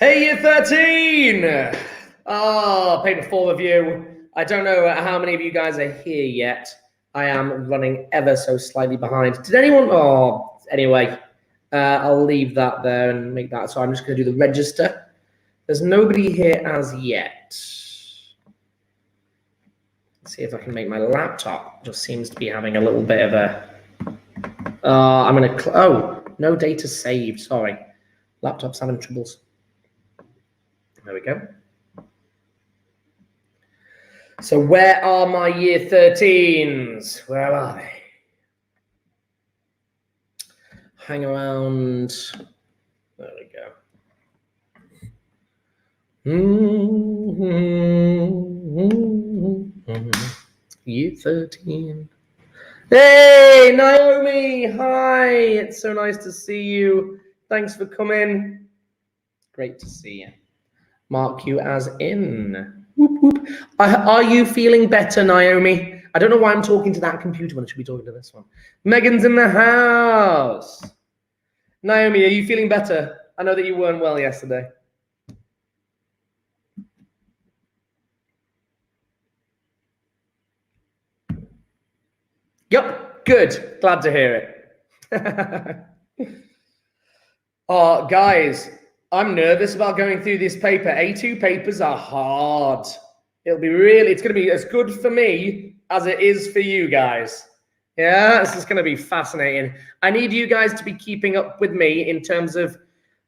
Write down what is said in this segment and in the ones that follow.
Hey, year 13! Paper 4 review. I don't know how many of you guys are here yet. I am running ever so slightly behind. Did anyone? Anyway, I'll leave that there and make that. So I'm just going to do the register. There's nobody here as yet. Let's see if I can make my laptop. Just seems to be having a little bit of a. I'm going to. No data saved. Sorry. Laptop's having troubles. There we go. So where are my year 13s? Where are they? Hang around. There we go. Year 13. Hey, Naomi. Hi. It's so nice to see you. Thanks for coming. Great to see you. Mark you as in. Whoop, whoop. Are you feeling better, Naomi? I don't know why I'm talking to that computer when I should be talking to this one. Megan's in the house. Naomi, are you feeling better? I know that you weren't well yesterday. Yep, good. Glad to hear it. Oh, guys. I'm nervous about going through this paper. A2 papers are hard. It's going to be as good for me as it is for you guys. Yeah, this is going to be fascinating. I need you guys to be keeping up with me in terms of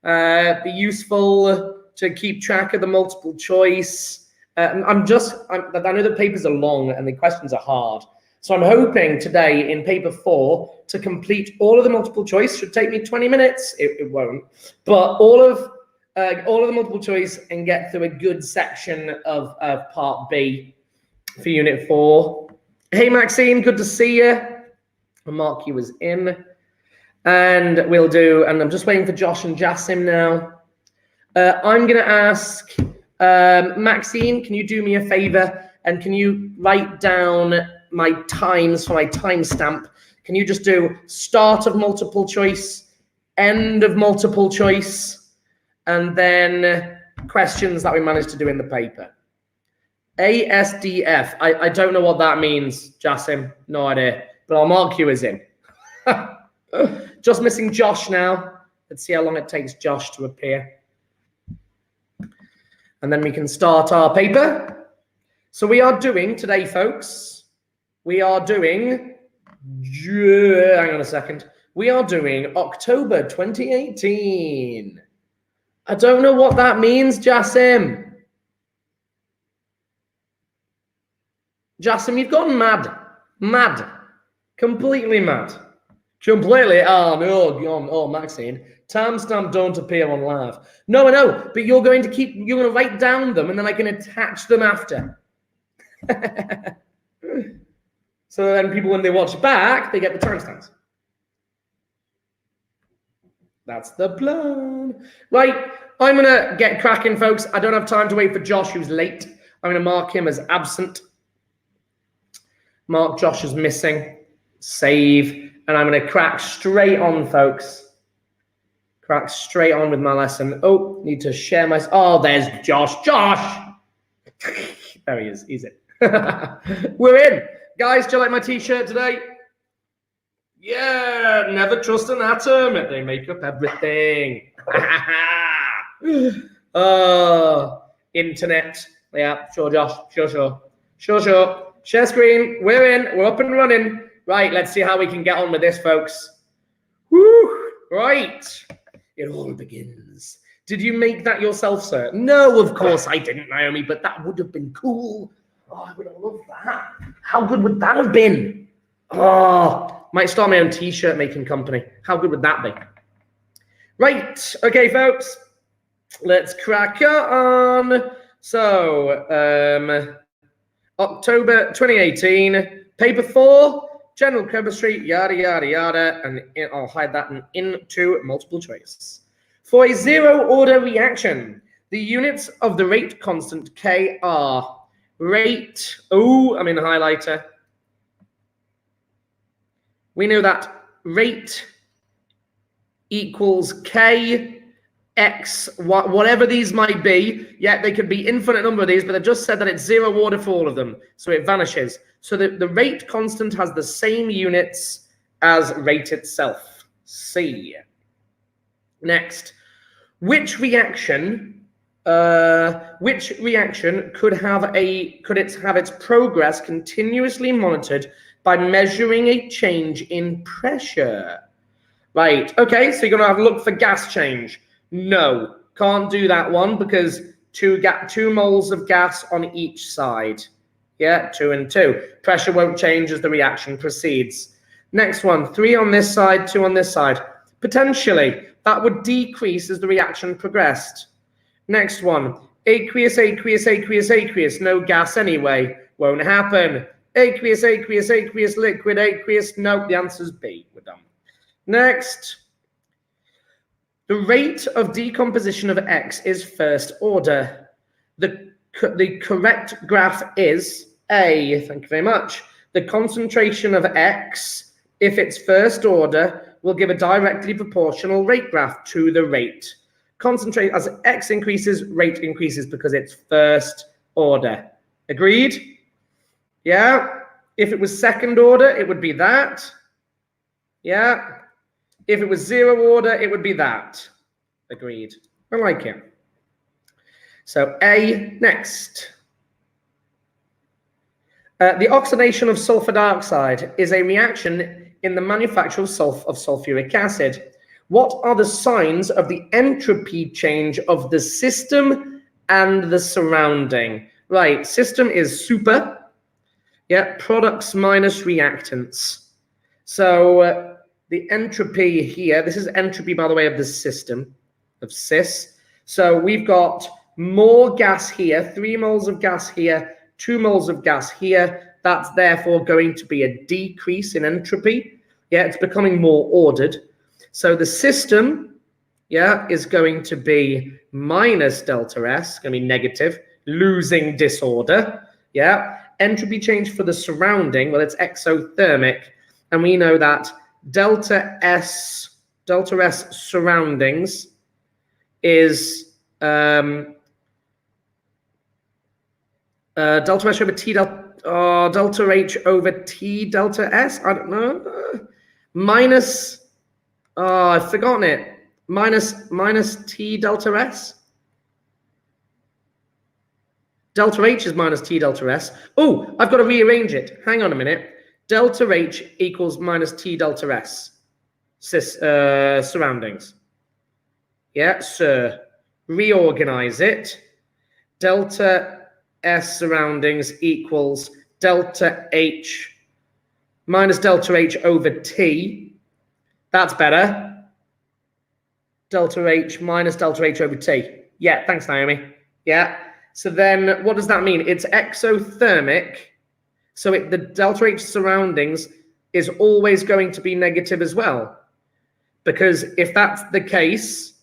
be useful to keep track of the multiple choice. I know the papers are long and the questions are hard. So I'm hoping today in paper 4 to complete all of the multiple choice. Should take me 20 minutes. It won't. But all of the multiple choice and get through a good section of part B for unit 4. Hey, Maxine, good to see you. I'll mark you as in. And I'm just waiting for Josh and Jassim now. I'm going to ask Maxine, can you do me a favor? And can you write down my times for my timestamp? Can you just do start of multiple choice, end of multiple choice, and then questions that we managed to do in the paper? ASDF. I don't know what that means, Jassim. No idea. But I'll mark you as in. Just missing Josh now. Let's see how long it takes Josh to appear. And then we can start our paper. So we are doing today, folks. We are doing, hang on a second. We are doing October 2018. I don't know what that means, Jassim. Jassim, you've gone mad. Mad. Completely mad. Completely. Oh, no. Oh, Maxine. Timestamp don't appear on live. No, I know. But you're going to write down them and then I can attach them after. So then people, when they watch back, they get the timestamps. That's the plan. Right, I'm going to get cracking, folks. I don't have time to wait for Josh, who's late. I'm going to mark him as absent. Mark Josh as missing. Save. And I'm going to crack straight on, folks. Crack straight on with my lesson. Oh, need to share my... Oh, there's Josh. Josh! There he is. He's it. We're in. Guys, do you like my t-shirt today? Yeah, never trust an atom. They make up everything. Internet. Yeah, sure, Josh. Sure. Share screen. We're in. We're up and running. Right, let's see how we can get on with this, folks. Woo! Right. It all begins. Did you make that yourself, sir? No, of course I didn't, Naomi, but that would have been cool. Oh, I would have loved that. How good would that have been? Oh, might start my own t-shirt making company. How good would that be? Right. Okay, folks. Let's crack on. So, October 2018, paper 4, general chemistry, yada, yada, yada. And I'll hide that into multiple choice. For a zero-order reaction, the units of the rate constant K are... Rate, I'm in the highlighter. We know that rate equals K X, whatever these might be. Yeah, they could be infinite number of these, but they just said that it's 0 order for all of them. So it vanishes. So the rate constant has the same units as rate itself. C. Next, which reaction could have its progress continuously monitored by measuring a change in pressure? Right. Okay. So you're gonna have a look for gas change. No, can't do that one because two moles of gas on each side. Yeah, 2 and 2. Pressure won't change as the reaction proceeds. Next one, 3 on this side, 2 on this side. Potentially, that would decrease as the reaction progressed. Next one, aqueous, aqueous, aqueous, aqueous. No gas anyway. Won't happen. Aqueous, aqueous, aqueous, liquid, aqueous. No, the answer's B. We're done. Next, the rate of decomposition of X is first order. The correct graph is A. Thank you very much. The concentration of X, if it's first order, will give a directly proportional rate graph to the rate. Concentrate as X increases, rate increases because it's first order. Agreed? Yeah. If it was second order, it would be that. Yeah. If it was 0 order, it would be that. Agreed. I like it. So A, next. The oxidation of sulfur dioxide is a reaction in the manufacture of sulfuric acid. What are the signs of the entropy change of the system and the surrounding? Right, system is super. Yeah, products minus reactants. So the entropy here, this is entropy, by the way, of the system, of cis. So we've got more gas here, 3 moles of gas here, 2 moles of gas here. That's therefore going to be a decrease in entropy. Yeah, it's becoming more ordered. So the system, yeah, is going to be minus delta S, going to be negative, losing disorder. Yeah, entropy change for the surrounding, well, it's exothermic. And we know that delta S surroundings is delta S over T delta H over T delta S. I don't know. Minus, I've forgotten it. Minus T delta S. Delta H is minus T delta S. Oh, I've got to rearrange it. Hang on a minute. Delta H equals minus T delta S. Surroundings. Yeah, sir. Reorganize it. Delta S surroundings equals delta H minus delta H over T. That's better. Delta H minus delta H over T. Yeah, thanks, Naomi. Yeah. So then what does that mean? It's exothermic. So the delta H surroundings is always going to be negative as well. Because if that's the case,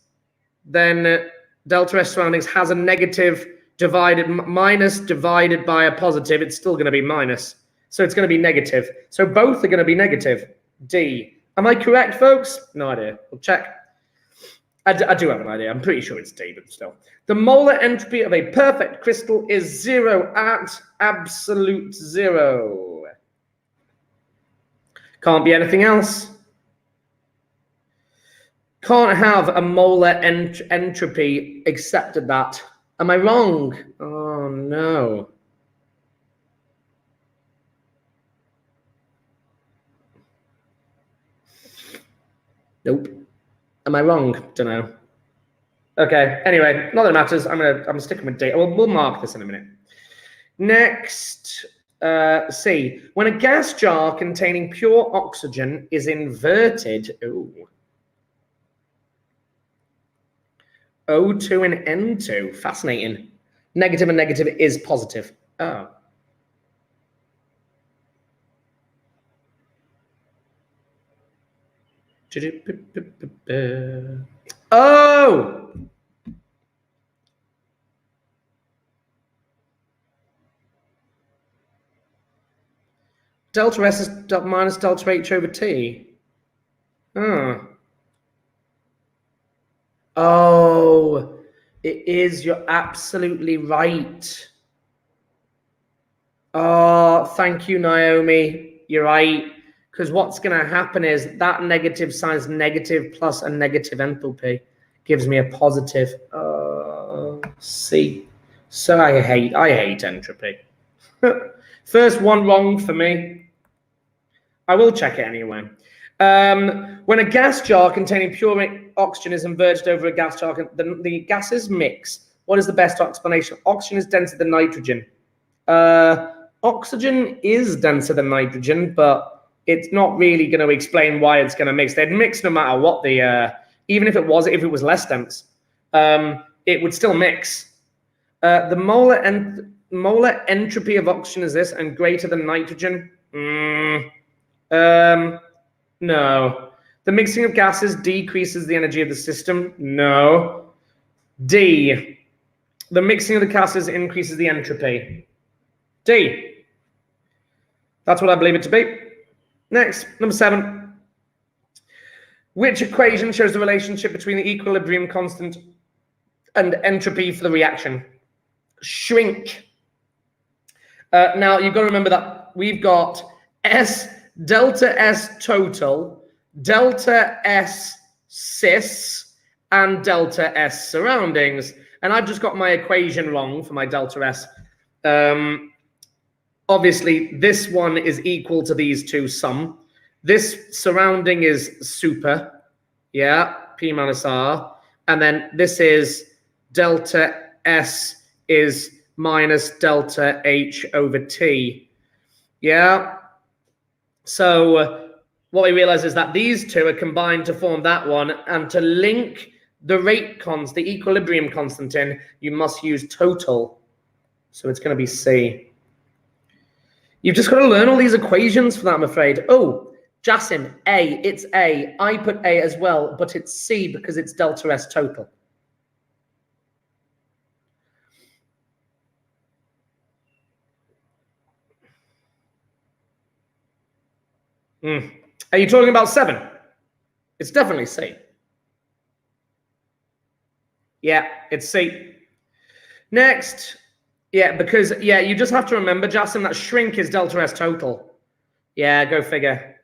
then delta S surroundings has a negative minus divided by a positive. It's still going to be minus. So it's going to be negative. So both are going to be negative. D. Am I correct, folks? No idea. We'll check. I do have an idea. I'm pretty sure it's D, but still. The molar entropy of a perfect crystal is 0 at absolute 0. Can't be anything else. Can't have a molar entropy accepted that. Am I wrong? Oh, no. Nope. Am I wrong? Don't know. Okay. Anyway, not that it matters. I'm sticking with D. We'll mark this in a minute. Next, C. When a gas jar containing pure oxygen is inverted, O2 and N2. Fascinating. Negative and negative is positive. Oh. Oh! Delta S is minus delta H over T. Oh. Oh, it is. You're absolutely right. Oh, thank you, Naomi. You're right. Because what's going to happen is that negative sign's negative plus a negative enthalpy gives me a positive. C. So I hate entropy. First one wrong for me. I will check it anyway. When a gas jar containing pure oxygen is inverted over a gas jar, the gases mix. What is the best explanation? Oxygen is denser than nitrogen. Oxygen is denser than nitrogen, but it's not really going to explain why it's going to mix. They'd mix no matter what even if it was less dense, it would still mix. The molar entropy of oxygen is this and greater than nitrogen. No. The mixing of gases decreases the energy of the system. No. D. The mixing of the gases increases the entropy. D. That's what I believe it to be. Next, number 7. Which equation shows the relationship between the equilibrium constant and entropy for the reaction? Shrink. Now, you've got to remember that we've got delta S total, delta S cis, and delta S surroundings. And I've just got my equation wrong for my delta S. Obviously, this one is equal to these two sum. This surrounding is super, yeah, P minus R. And then this is delta S is minus delta H over T. Yeah. So what we realize is that these two are combined to form that one. And to link the rate constant, the equilibrium constant in, you must use total. So it's going to be C. You've just got to learn all these equations for that, I'm afraid. Oh, Jasim, A, it's A. I put A as well, but it's C because it's delta S total. Are you talking about 7? It's definitely C. Yeah, it's C. Next. Yeah, because, yeah, you just have to remember, Jasim, that shrink is delta S total. Yeah, go figure.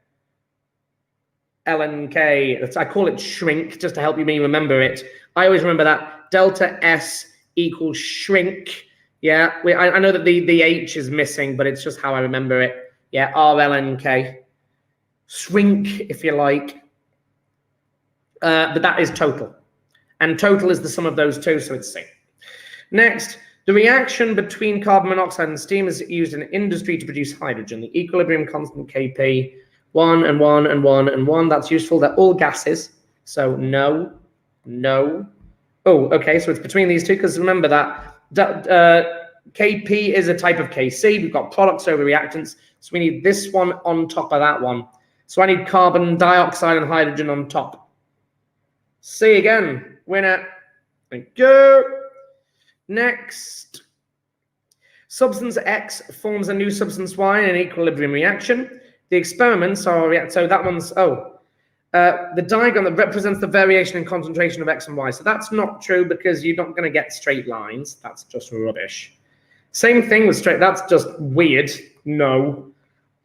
LNK. I call it shrink just to help me remember it. I always remember that delta S equals shrink. Yeah, I know that the H is missing, but it's just how I remember it. Yeah, RLNK. Shrink, if you like. But that is total. And total is the sum of those two, so it's C. Next, the reaction between carbon monoxide and steam is used in industry to produce hydrogen. The equilibrium constant Kp, 1 and 1 and 1 and 1. That's useful. They're all gases. So no. Oh, okay, so it's between these two, because remember that Kp is a type of Kc. We've got products over reactants, so we need this one on top of that one. So I need carbon dioxide and hydrogen on top. C again, winner. Thank you. Next. Substance X forms a new substance Y in an equilibrium reaction. The experiments are, so that one's, the diagram that represents the variation in concentration of X and Y. So that's not true because you're not going to get straight lines. That's just rubbish. Same thing with straight, that's just weird. No.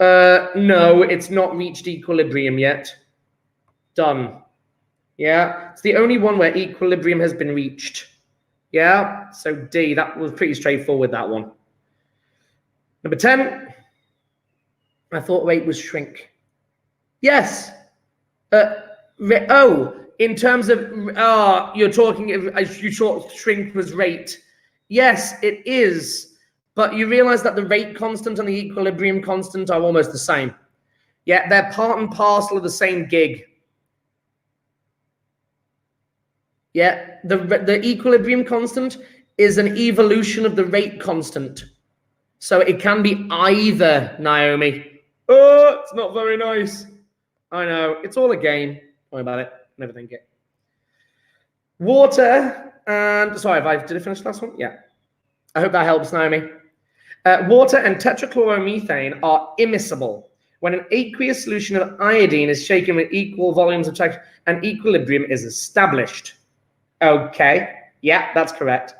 No, it's not reached equilibrium yet. Done. Yeah, it's the only one where equilibrium has been reached. Yeah, so D, that was pretty straightforward, that one. Number 10, I thought rate was shrink. Yes. In terms of, you're talking, you thought shrink was rate. Yes, it is. But you realize that the rate constant and the equilibrium constant are almost the same. Yeah, they're part and parcel of the same gig. Yeah, the equilibrium constant is an evolution of the rate constant. So it can be either, Naomi. Oh, it's not very nice. I know. It's all a game. Don't worry about it. Never think it. Water and... Sorry, did I finish the last one? Yeah. I hope that helps, Naomi. Water and tetrachloromethane are immiscible. When an aqueous solution of iodine is shaken with equal volumes of tetracycline, an equilibrium is established. Okay, yeah, that's correct.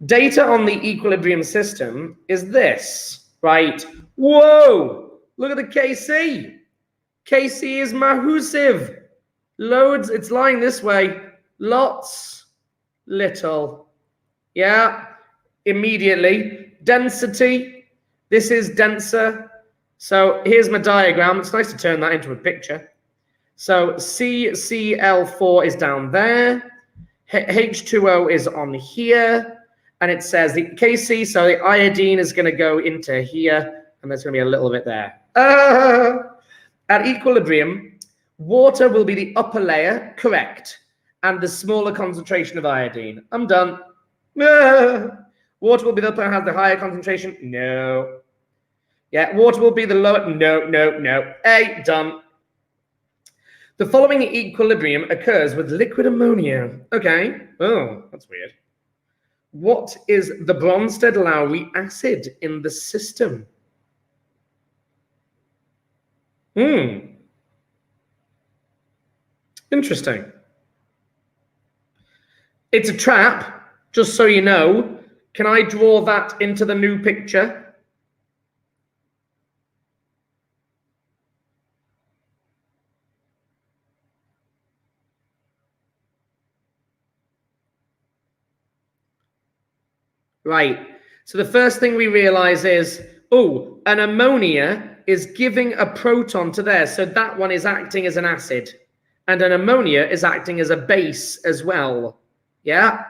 Data on the equilibrium system is this, right? Whoa, look at the Kc. Kc is massive. Loads, it's lying this way. Lots, little. Yeah, immediately. Density, this is denser. So here's my diagram. It's nice to turn that into a picture. So CCl4 is down there. H2O is on here. And it says the Kc, so the iodine is going to go into here. And there's going to be a little bit there. At equilibrium, water will be the upper layer, correct. And the smaller concentration of iodine. I'm done. Water will be the upper and has the higher concentration. No. Yeah, water will be the lower. No. A, done. The following equilibrium occurs with liquid ammonia. Okay. Oh, that's weird. What is the Bronsted-Lowry acid in the system? Interesting. It's a trap, just so you know. Can I draw that into the new picture? Right. So the first thing we realize is, oh, an ammonia is giving a proton to there. So that one is acting as an acid. And an ammonia is acting as a base as well. Yeah?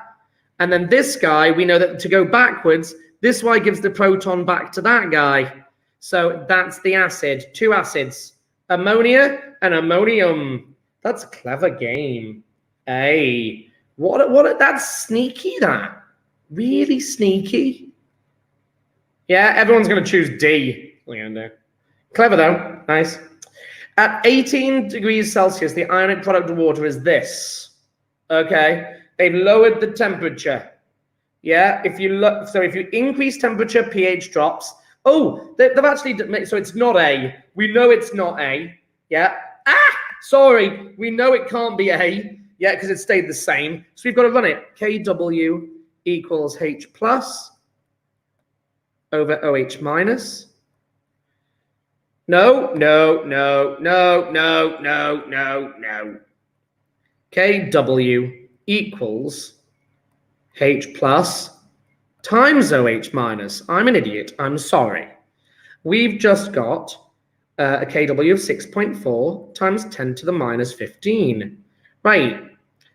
And then this guy, we know that to go backwards, this Y gives the proton back to that guy. So that's the acid. Two acids. Ammonia and ammonium. That's a clever game. Hey. That's sneaky, that. Really sneaky. Yeah, everyone's going to choose D. What are you going to do? Clever, though. Nice. At 18 degrees Celsius, the ionic product of water is this. Okay? They've lowered the temperature. Yeah? If you look, so if you increase temperature, pH drops. Oh, they've actually, so it's not A. We know it's not A. Yeah? Sorry. We know it can't be A. Yeah, because it stayed the same. So we've got to run it. KW equals H plus over OH minus. No. KW equals H plus times OH minus. I'm an idiot. I'm sorry. We've just got a KW of 6.4 times 10 to the minus 15. Right.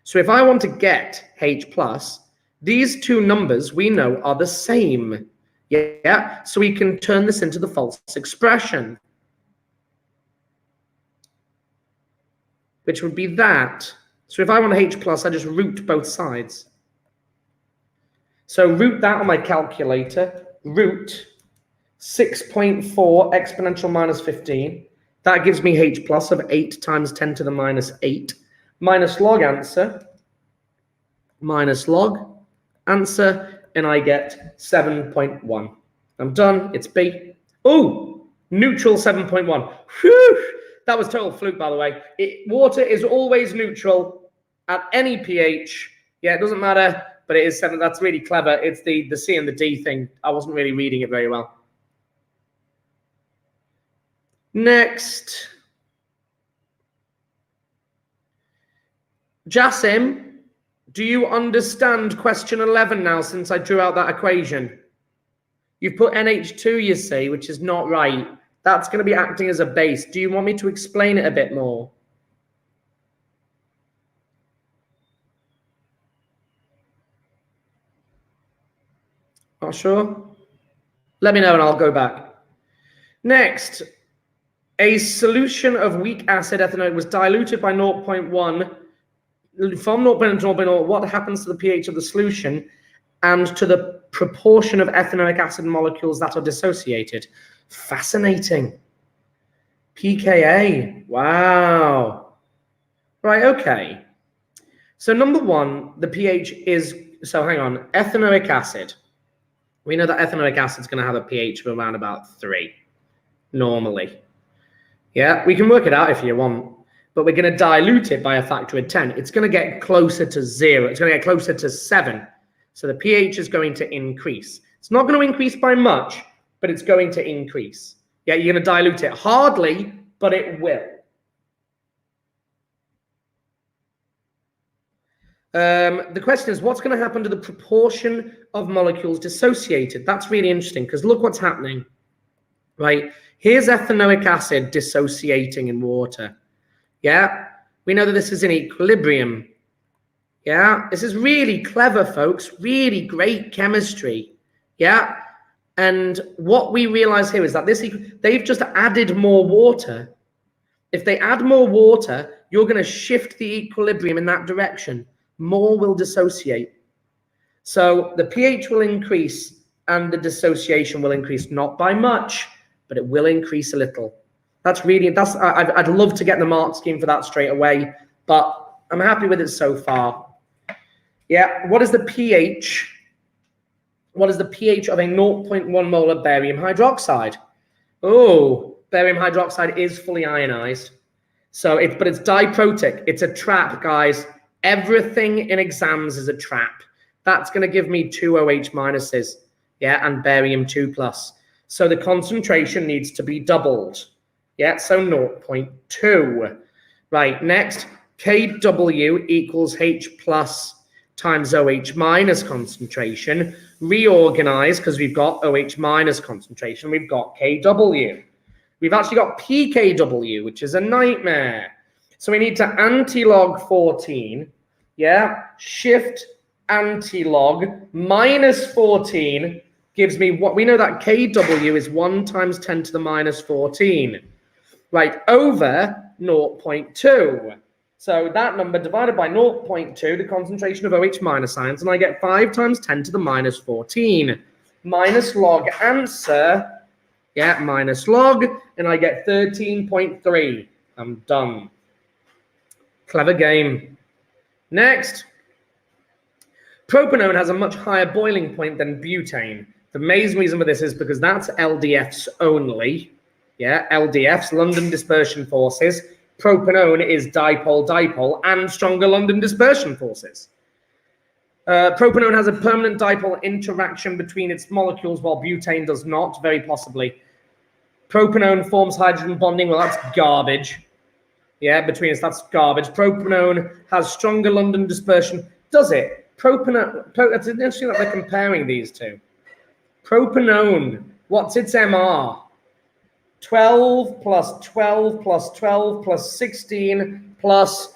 So if I want to get H plus, these two numbers we know are the same. Yeah, so we can turn this into the false expression, which would be that. So if I want H plus, I just root both sides. So root that on my calculator, root 6.4 exponential minus 15. That gives me H plus of 8 times 10 to the minus 8. Minus log answer, minus log answer, and I get 7.1. I'm done. It's B. Oh, neutral 7.1. Whew. That was total fluke, by the way. Water is always neutral at any pH. Yeah, it doesn't matter, but it is 7. That's really clever. It's the C and the D thing. I wasn't really reading it very well. Next. Jasim, do you understand question 11 now since I drew out that equation? You've put NH2, you see, which is not right. That's going to be acting as a base. Do you want me to explain it a bit more? Not sure? Let me know and I'll go back. Next, a solution of weak acid ethanol was diluted by 0.1. From 0.1 to 0.0, what happens to the pH of the solution and to the proportion of ethanoic acid molecules that are dissociated? Fascinating. pKa. Wow. Right, okay. So number one, the pH is, so hang on, ethanoic acid. We know that ethanoic acid is going to have a pH of around about 3, normally. Yeah, we can work it out if you want. but we're going to dilute it by a factor of 10. It's going to get closer to 0. It's going to get closer to 7. So the pH is going to increase. It's not going to increase by much, but it's going to increase. Yeah, you're going to dilute it. Hardly, but it will. The question is, what's going to happen to the proportion of molecules dissociated? That's really interesting, because look what's happening. Right? Here's ethanoic acid dissociating in water. Yeah? We know that this is in equilibrium. Yeah? This is really clever, folks. Really great chemistry. Yeah? And what we realize here is that they've just added more water. If they add more water, you're going to shift the equilibrium in that direction. More will dissociate. So the pH will increase and the dissociation will increase, not by much, but it will increase a little. I'd love to get the mark scheme for that straight away, but I'm happy with it so far. Yeah, what is the pH? What is the pH of a 0.1 molar barium hydroxide? Oh, barium hydroxide is fully ionized. But it's diprotic. It's a trap, guys. Everything in exams is a trap. That's going to give me 2 OH minuses, yeah, and barium 2 plus. So the concentration needs to be doubled. Yeah, so 0.2. Right, next, Kw equals H plus times OH minus concentration. Reorganize, because we've got OH minus concentration. We've got Kw. We've actually got pKw, which is a nightmare. So we need to anti-log 14, yeah? Shift anti-log minus 14 gives me what we know that Kw is 1 times 10 to the minus 14, right, over 0.2. So that number divided by 0.2, the concentration of OH minus ions, and I get 5 times 10 to the minus 14. Minus log answer, yeah, minus log, and I get 13.3. I'm done. Clever game. Next. Propanone has a much higher boiling point than butane. The main reason for this is because that's LDFs only. Yeah, LDFs, London dispersion forces. Propanone is dipole-dipole and stronger London dispersion forces. Propanone has a permanent dipole interaction between its molecules while butane does not, very possibly. Propanone forms hydrogen bonding. Well, that's garbage. Yeah, between us, that's garbage. Propanone has stronger London dispersion. Does it? It's interesting that they're comparing these two. Propanone, what's its MR? 12 plus 12 plus 12 plus 16 plus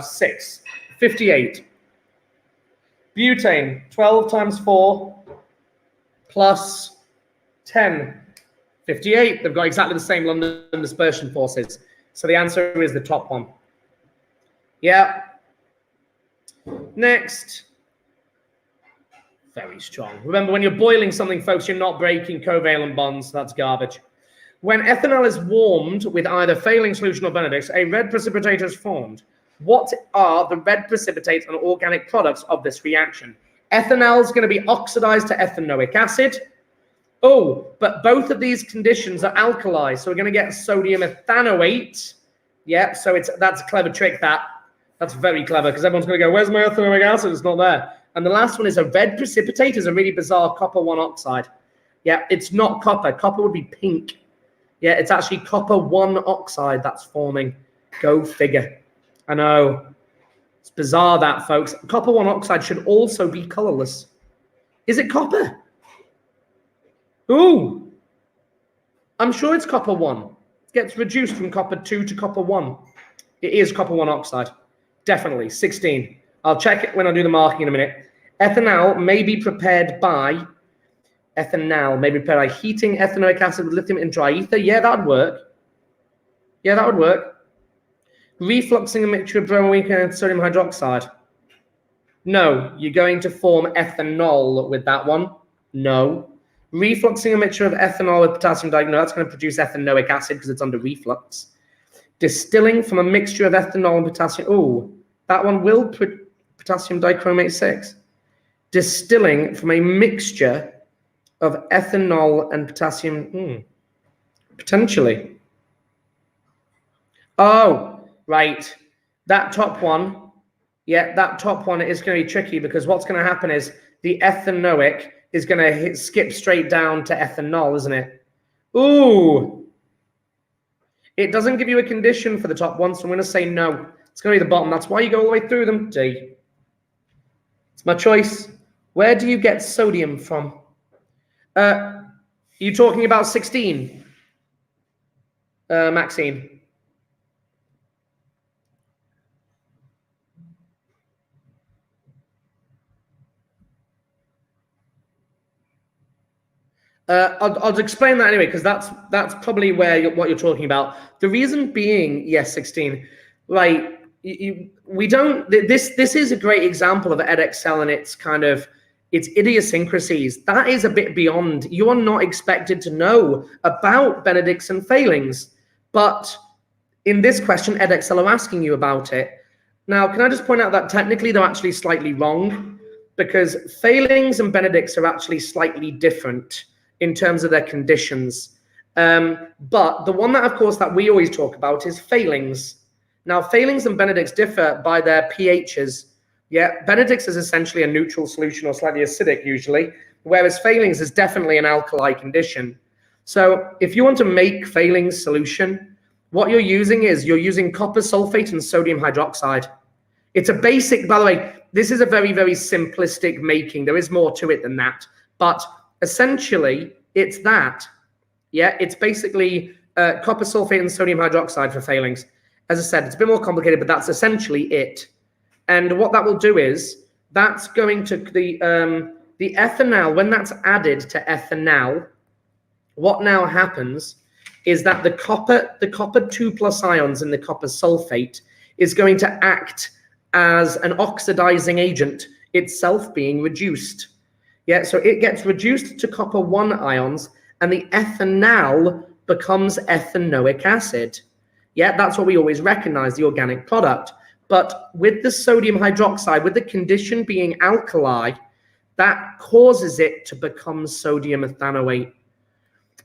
6. 58. Butane, 12 times 4 plus 10. 58. They've got exactly the same London dispersion forces. So the answer is the top one. Yeah. Next. Very strong. Remember, when you're boiling something, folks, you're not breaking covalent bonds. That's garbage. When ethanol is warmed with either failing solution or Benedict's, a red precipitate is formed. What are the red precipitates and organic products of this reaction? Ethanol is going to be oxidized to ethanoic acid. Oh, but both of these conditions are alkali, so we're going to get sodium ethanoate. Yeah, so that's a clever trick, that's very clever, because everyone's going to go, where's my ethanoic acid? It's not there. And the last one is a red precipitate, is a really bizarre copper 1 oxide. Yeah, it's not copper. Copper would be pink. Yeah, it's actually copper 1 oxide that's forming. Go figure. I know. It's bizarre that, folks. Copper 1 oxide should also be colorless. Is it copper? Ooh. I'm sure it's copper 1. It gets reduced from copper 2 to copper 1. It is copper 1 oxide. Definitely. 16. I'll check it when I do the marking in a minute. Ethanol may be prepared by heating ethanoic acid with lithium in dry ether. Yeah, that would work. Yeah, that would work. Refluxing a mixture of bromine and sodium hydroxide. No, you're going to form ethanol with that one. No. Refluxing a mixture of ethanol with potassium dichromate. No, that's going to produce ethanoic acid because it's under reflux. Distilling from a mixture of ethanol and potassium. Oh, that one will put potassium dichromate 6. Distilling from a mixture of ethanol and potassium. Potentially. Oh, right? That top one, yeah, that top one is going to be tricky because what's going to happen is the ethanoic is going to skip straight down to ethanol, isn't it? Ooh. It doesn't give you a condition for the top one, so I'm going to say no. It's going to be the bottom. That's why you go all the way through them. D. It's my choice. Where do you get sodium from? You talking about 16? Maxine. I'll explain that anyway, because that's probably what you're talking about. The reason being, yes, 16, right? We don't. This is a great example of Edexcel and its kind of its idiosyncrasies. That is a bit beyond. You are not expected to know about Benedict's and failings, but in this question, Edexcel are asking you about it. Now, can I just point out that technically they're actually slightly wrong, because failings and Benedict's are actually slightly different in terms of their conditions. But the one that, of course, that we always talk about is failings. Now, failings and Benedict's differ by their pHs. Yeah, Benedict's is essentially a neutral solution or slightly acidic usually, whereas failings is definitely an alkali condition. So if you want to make failings solution, what you're using copper sulfate and sodium hydroxide. It's a basic, by the way, this is a very, very simplistic making. There is more to it than that. But essentially, it's that. Yeah, it's basically copper sulfate and sodium hydroxide for failings. As I said, it's a bit more complicated, but that's essentially it. And what that will do is that's going to the ethanol. When that's added to ethanol, what now happens is that the copper 2+ ions in the copper sulfate is going to act as an oxidizing agent, itself being reduced. Yeah, so it gets reduced to copper 1 ions, and the ethanol becomes ethanoic acid. Yeah, that's what we always recognize, the organic product. But with the sodium hydroxide, with the condition being alkali, that causes it to become sodium ethanoate.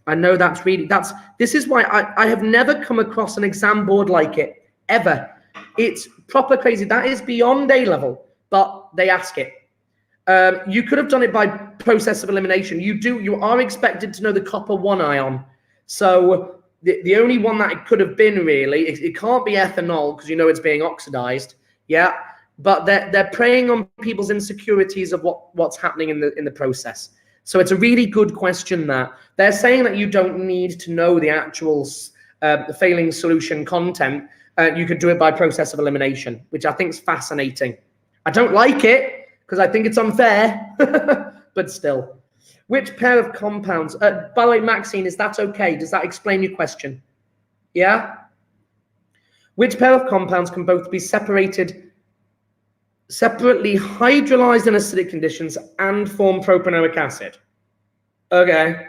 I know this is why I have never come across an exam board like it, ever. It's proper crazy. That is beyond A level, but they ask it. You could have done it by process of elimination. You are expected to know the copper 1 ion. So the only one that it could have been really, it can't be ethanol because you know it's being oxidized. Yeah, but they're preying on people's insecurities of what's happening in the process. So it's a really good question that they're saying that you don't need to know the actual failing solution content. You could do it by process of elimination, which I think is fascinating. I don't like it because I think it's unfair, but still. Which pair of compounds, by the way, Maxine, is that okay? Does that explain your question? Yeah? Which pair of compounds can both be separately hydrolyzed in acidic conditions and form propanoic acid? Okay.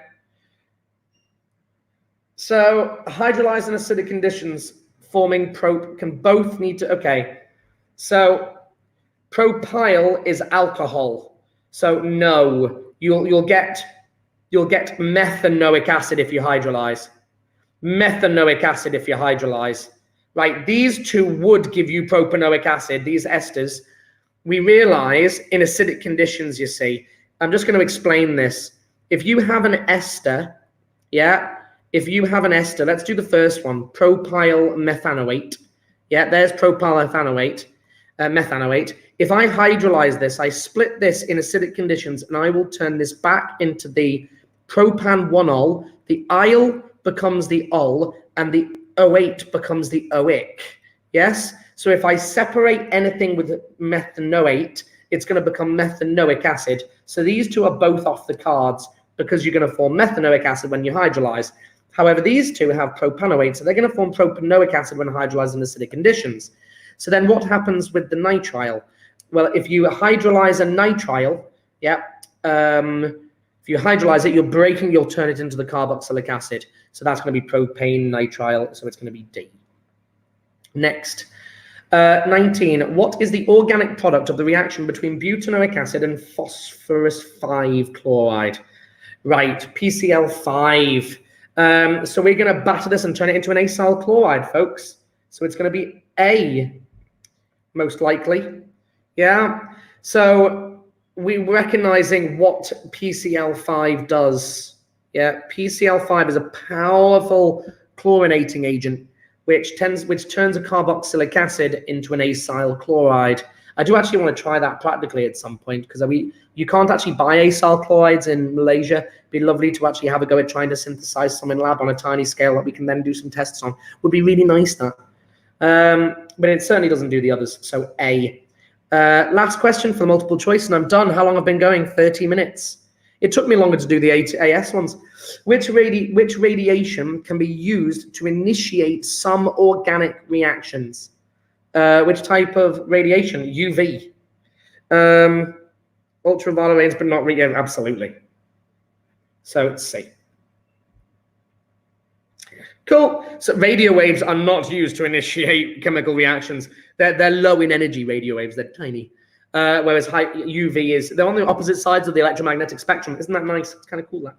So hydrolyzed in acidic conditions forming can both need to, okay. So propyl is alcohol. So no, you'll get methanoic acid if you hydrolyze. Methanoic acid if you hydrolyze. Right, these two would give you propanoic acid, these esters. We realize in acidic conditions, you see, I'm just going to explain this. If you have an ester, yeah, if you have an ester, let's do the first one, propyl methanoate. Yeah, there's propyl methanoate. If I hydrolyze this, I split this in acidic conditions, and I will turn this back into the propan-1-ol. The yl becomes the ol, and the O8 becomes the oic. Yes? So if I separate anything with methanoate, it's going to become methanoic acid. So these two are both off the cards because you're going to form methanoic acid when you hydrolyze. However, these two have propanoate, so they're going to form propanoic acid when hydrolyzed in acidic conditions. So then what happens with the nitrile? Well, if you hydrolyze a nitrile, yeah, if you hydrolyze it, you'll turn it into the carboxylic acid. So that's going to be propane nitrile, so it's going to be D. Next, 19. What is the organic product of the reaction between butanoic acid and phosphorus 5 chloride? Right, PCl5. So we're going to batter this and turn it into an acyl chloride, folks. So it's going to be A, most likely. Yeah. So we're recognizing what PCl5 does. Yeah. PCl5 is a powerful chlorinating agent, which turns a carboxylic acid into an acyl chloride. I do actually want to try that practically at some point, because you can't actually buy acyl chlorides in Malaysia. It'd be lovely to actually have a go at trying to synthesize some in lab on a tiny scale that we can then do some tests on. Would be really nice, that. But it certainly doesn't do the others. So A. Last question for the multiple choice, and I'm done. How long have I been going? 30 minutes. It took me longer to do the A to AS ones. Which radiation can be used to initiate some organic reactions? Which type of radiation? UV. Ultraviolet rays, but not really. Absolutely. So it's C. Cool. So radio waves are not used to initiate chemical reactions. They're low in energy radio waves. They're tiny. Whereas high UV is, they're on the opposite sides of the electromagnetic spectrum. Isn't that nice? It's kind of cool, that.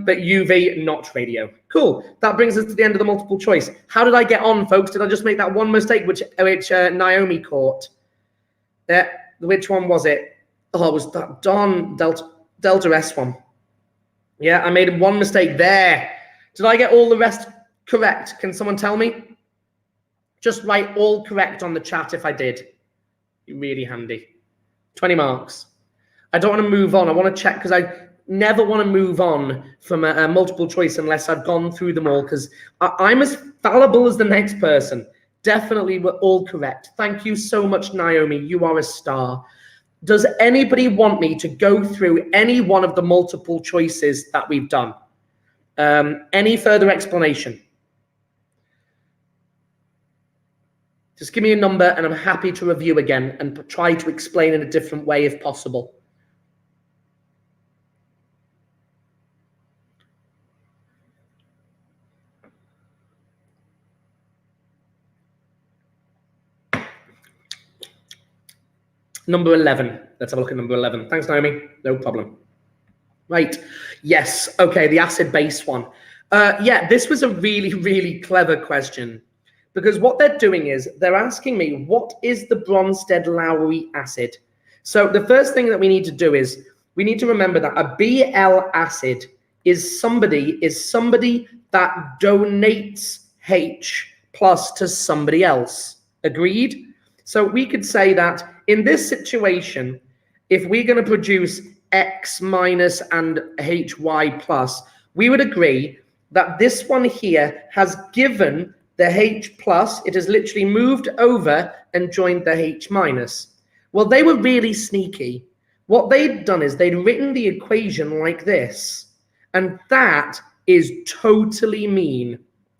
But UV, not radio. Cool. That brings us to the end of the multiple choice. How did I get on, folks? Did I just make that one mistake, which Naomi caught? Which one was it? Oh, it was that darn Delta S one. Yeah, I made one mistake there. Did I get all the rest correct? Can someone tell me? Just write all correct on the chat if I did. Really handy. 20 marks. I don't want to move on. I want to check, because I never want to move on from a multiple choice unless I've gone through them all, because I'm as fallible as the next person. Definitely we're all correct. Thank you so much, Naomi. You are a star. Does anybody want me to go through any one of the multiple choices that we've done? Any further explanation? Just give me a number and I'm happy to review again and try to explain in a different way if possible. Number 11. Let's have a look at number 11. Thanks, Naomi. No problem. Right. Yes. Okay. The acid base one. Yeah, this was a really, really clever question, because what they're doing is they're asking me, what is the Bronsted-Lowry acid? So the first thing that we need to do is we need to remember that a Bl acid is somebody that donates H plus to somebody else. Agreed? So we could say that in this situation, if we're going to produce X minus and HY plus, we would agree that this one here has given the H plus, it has literally moved over and joined the H minus. Well, they were really sneaky. What they'd done is they'd written the equation like this, and that is totally mean.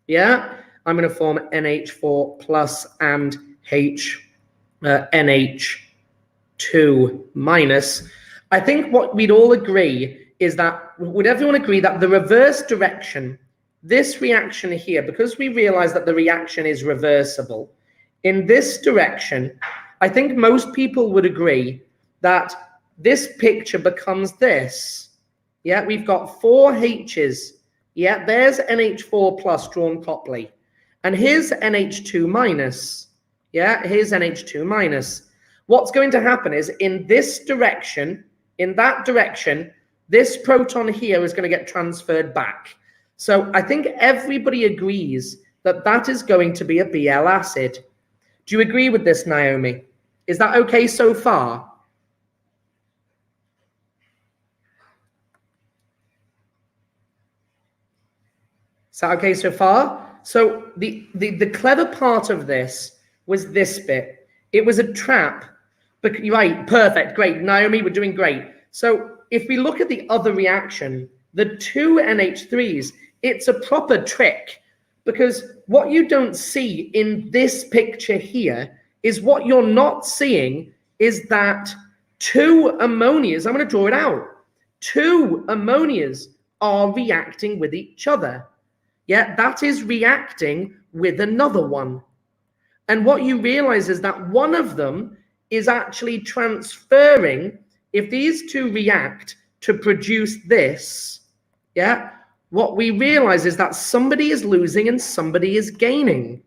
Yeah, I'm going to form NH4 plus and NH2 minus. I think what we'd all agree is that, would everyone agree that the reverse direction, this reaction here, because we realize that the reaction is reversible, in this direction, I think most people would agree that this picture becomes this. Yeah, we've got 4 H's. Yeah, there's NH4 plus drawn properly. And here's NH2 minus. Yeah, here's NH2 minus. What's going to happen is in this direction, in that direction, this proton here is going to get transferred back. So I think everybody agrees that that is going to be a Bl acid. Do you agree with this, Naomi? Is that okay so far? Is that okay so far? So the clever part of this was this bit. It was a trap. But right, perfect, great. Naomi, we're doing great. So if we look at the other reaction, the 2 NH3s, it's a proper trick, because what you don't see in this picture here is what you're not seeing is that 2 ammonias, I'm going to draw it out, 2 ammonias are reacting with each other. Yeah, that is reacting with another one. And what you realize is that one of them is actually transferring, if these 2 react to produce this, yeah, what we realize is that somebody is losing and somebody is gaining.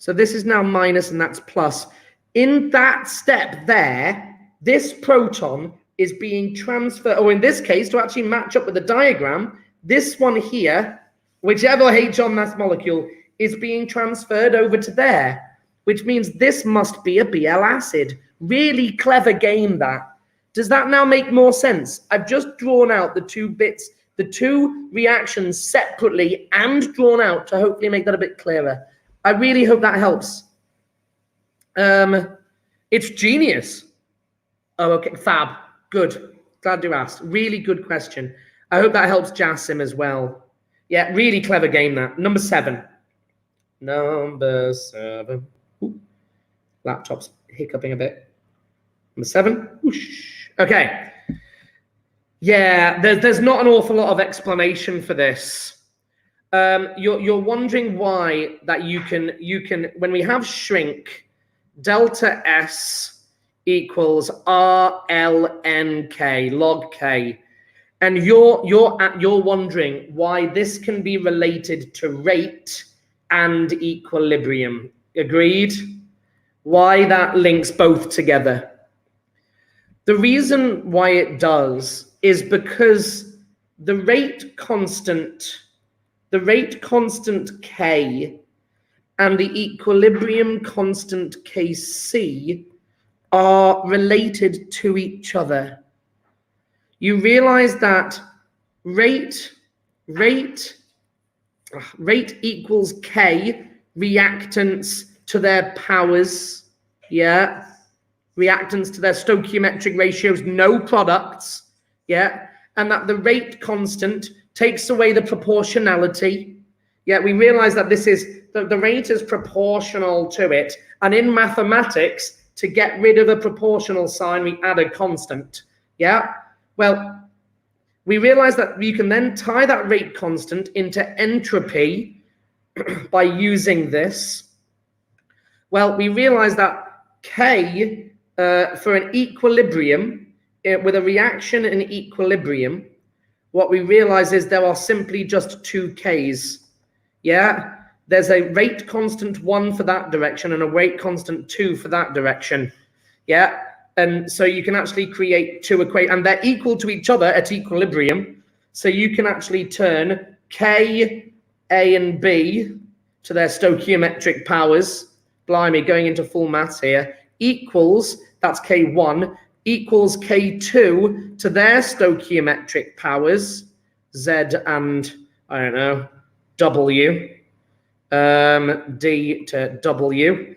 So this is now minus and that's plus. In that step there, this proton is being transferred, or in this case, to actually match up with the diagram, this one here, whichever H on that molecule, is being transferred over to there, which means this must be a Bl acid. Really clever game, that. Does that now make more sense? I've just drawn out the two bits, the two reactions separately and drawn out to hopefully make that a bit clearer. I really hope that helps. It's genius. Oh, okay, fab. Good. Glad you asked. Really good question. I hope that helps Jassim as well. Yeah, really clever game, that. Number 7. Number 7. Ooh. Laptop's hiccuping a bit. Number 7. Whoosh. Okay. Yeah, there's not an awful lot of explanation for this. You're wondering why that you can when we have shrink, delta S equals RLNK log K, and you're wondering why this can be related to rate and equilibrium. Agreed? Why that links both together. The reason why it does is because the rate constant K and the equilibrium constant Kc are related to each other. You realize that rate equals K, reactants to their powers, yeah, reactants to their stoichiometric ratios, no products, yeah, and that the rate constant takes away the proportionality. Yeah, we realize that this is, the rate is proportional to it, and in mathematics, to get rid of a proportional sign, we add a constant, yeah? Well, we realize that you can then tie that rate constant into entropy by using this. Well, we realize that K, for an equilibrium, with a reaction in equilibrium, what we realize is there are simply just 2 Ks. Yeah, there's a rate constant 1 for that direction and a rate constant 2 for that direction. Yeah, and so you can actually create 2 equations, and they're equal to each other at equilibrium. So you can actually turn K, A, and B to their stoichiometric powers. Blimey, going into full maths here. Equals, that's K1, equals K2 to their stoichiometric powers, Z and, I don't know, W, D to W.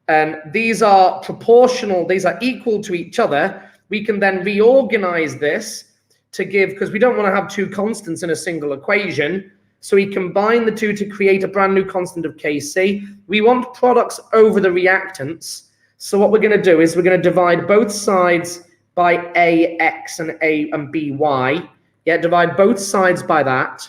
And these are proportional, these are equal to each other. We can then reorganize this to give, because we don't want to have 2 constants in a single equation, so we combine the 2 to create a brand new constant of Kc. We want products over the reactants. So what we're going to do is we're going to divide both sides by AX and A and BY. Yeah, divide both sides by that,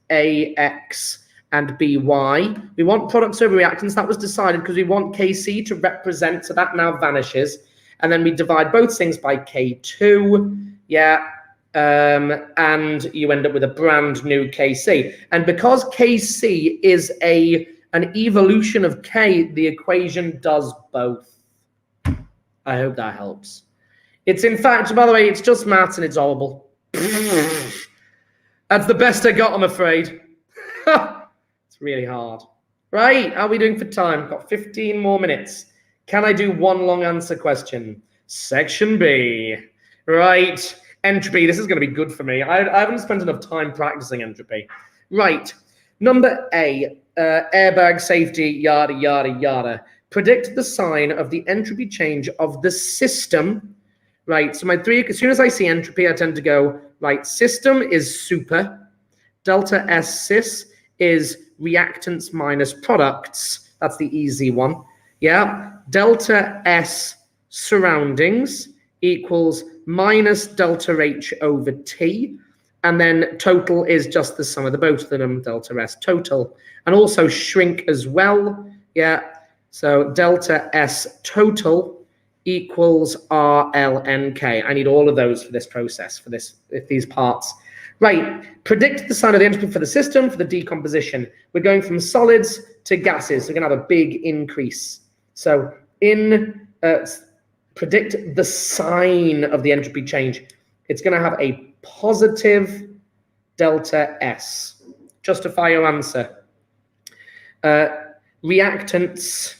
AX and BY. We want products over reactants. That was decided because we want Kc to represent, so that now vanishes. And then we divide both things by K2. Yeah, and you end up with a brand new Kc. And because Kc is an evolution of K, the equation does both. I hope that helps. It's, in fact, by the way, it's just maths and it's horrible. That's the best I got, I'm afraid. It's really hard. Right, how are we doing for time? Got 15 more minutes. Can I do one long answer question? Section B. Right, entropy. This is going to be good for me. I haven't spent enough time practicing entropy. Right, number A, airbag safety, yada, yada, yada. Predict the sign of the entropy change of the system. Right, so my 3, as soon as I see entropy, I tend to go, right, system is super. Delta S sys is reactants minus products. That's the easy one. Yeah, delta S surroundings equals minus delta H over T. And then total is just the sum of the both of them, delta S total. And also shrink as well. Yeah, so delta S total equals RLNK. I need all of those for this process, for these parts. Right, predict the sign of the entropy for the system for the decomposition. We're going from solids to gases. We're going to have a big increase. So predict the sign of the entropy change. It's going to have a positive delta S. Justify your answer. Reactants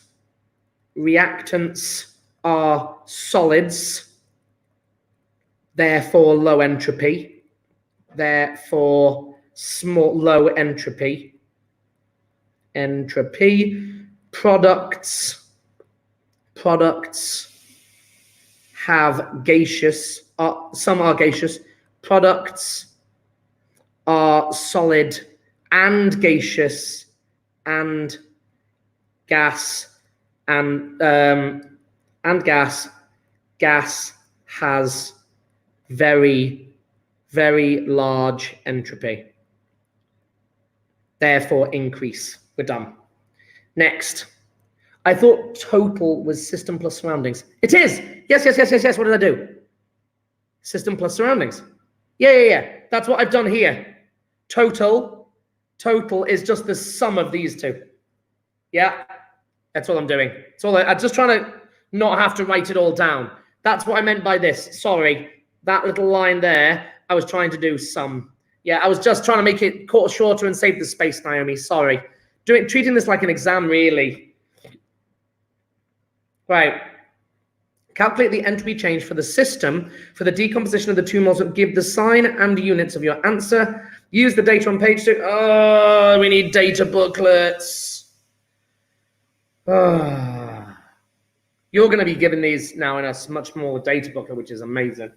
are solids, therefore low entropy. Therefore, low entropy. Products have gaseous. Some are gaseous. Products are solid and gaseous and gas and gas. Gas has very large entropy. Therefore, increase. We're done. Next. I thought total was system plus surroundings. It is. Yes. What did I do? System plus surroundings. Yeah. That's what I've done here. Total is just the sum of these two. Yeah. That's all I'm doing. It's all I'm just trying to not have to write it all down. That's what I meant by this. Sorry. That little line there, I was trying to do sum. Yeah, I was just trying to make it shorter and save the space, Naomi. Sorry. Treating this like an exam, really. Right. Calculate the entropy change for the system for the decomposition of the two moles. Give the sign and the units of your answer. Use the data on page 2. Oh, we need data booklets. Oh. You're going to be given these now in a much more data booklet, which is amazing.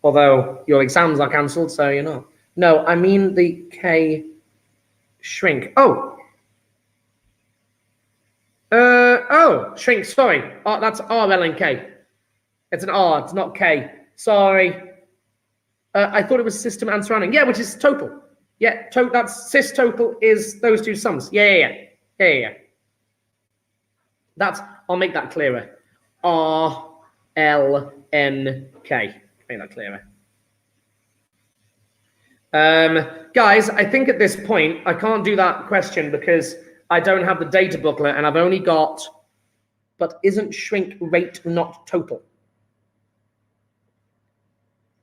Although your exams are cancelled, so you're not. No, I mean the K shrink. Shrink, sorry. Oh, that's R, L, and K. It's an R, it's not K. Sorry. I thought it was system and surrounding. Yeah, which is total. Yeah, that's sys total is those two sums. Yeah. I'll make that clearer. R, L, N, K. Make that clearer. Guys, I think at this point, I can't do that question because I don't have the data booklet and I've only got, but isn't shrink rate not total?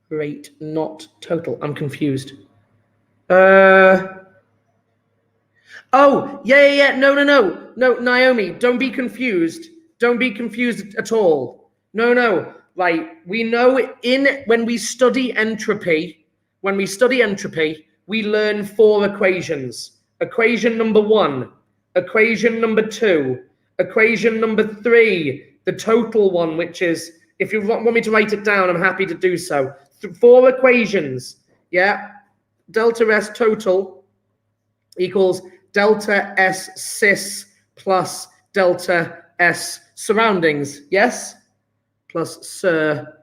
Rate not total. I'm confused. Oh, yeah. No, Naomi, don't be confused. Don't be confused at all. No. Right, we know when we study entropy, we learn 4 equations. Equation number 1, equation number 2, equation number 3, the total one, which is, if you want me to write it down, I'm happy to do so. 4 equations, yeah? Delta S total equals delta S sys plus delta S surroundings, yes? Plus Sir.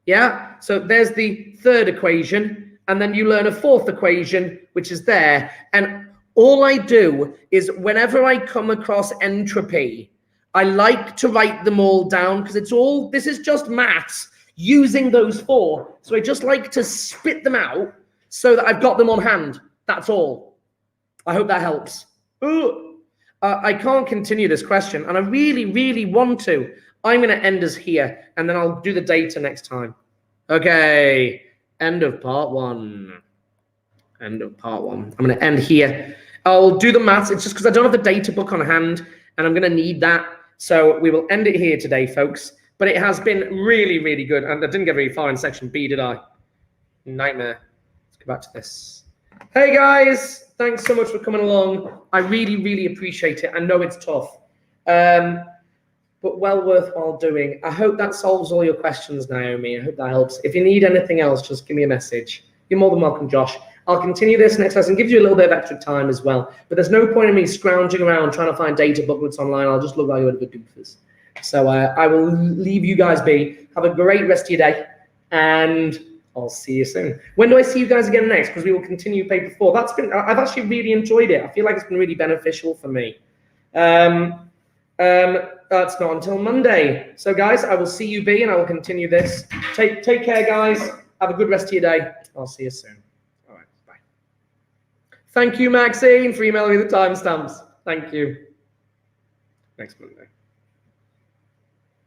Yeah, so there's the 3rd equation, and then you learn a 4th equation, which is there. And all I do is whenever I come across entropy, I like to write them all down because this is just maths using those 4. So I just like to spit them out so that I've got them on hand. That's all. I hope that helps. I can't continue this question, and I really want to. I'm going to end us here, and then I'll do the data next time. Okay, end of part 1. I'm going to end here. I'll do the maths. It's just because I don't have the data book on hand, and I'm going to need that. So we will end it here today, folks. But it has been really good, and I didn't get very far in section B, did I? Nightmare. Let's go back to this. Hey, guys. Thanks so much for coming along. I really appreciate it. I know it's tough. But well worthwhile doing. I hope that solves all your questions, Naomi. I hope that helps. If you need anything else, just give me a message. You're more than welcome, Josh. I'll continue this next lesson, give you a little bit of extra time as well. But there's no point in me scrounging around trying to find data booklets online. I'll just look like you're the doofus. So I will leave you guys be. Have a great rest of your day, and I'll see you soon. When do I see you guys again next? Because we will continue paper 4. I've actually really enjoyed it. I feel like it's been really beneficial for me. That's not until Monday. So guys, I will see you B, and I will continue this. Take care, guys. Have a good rest of your day. I'll see you soon. All right, bye. Thank you, Maxine, for emailing me the timestamps. Thank you. Next Monday.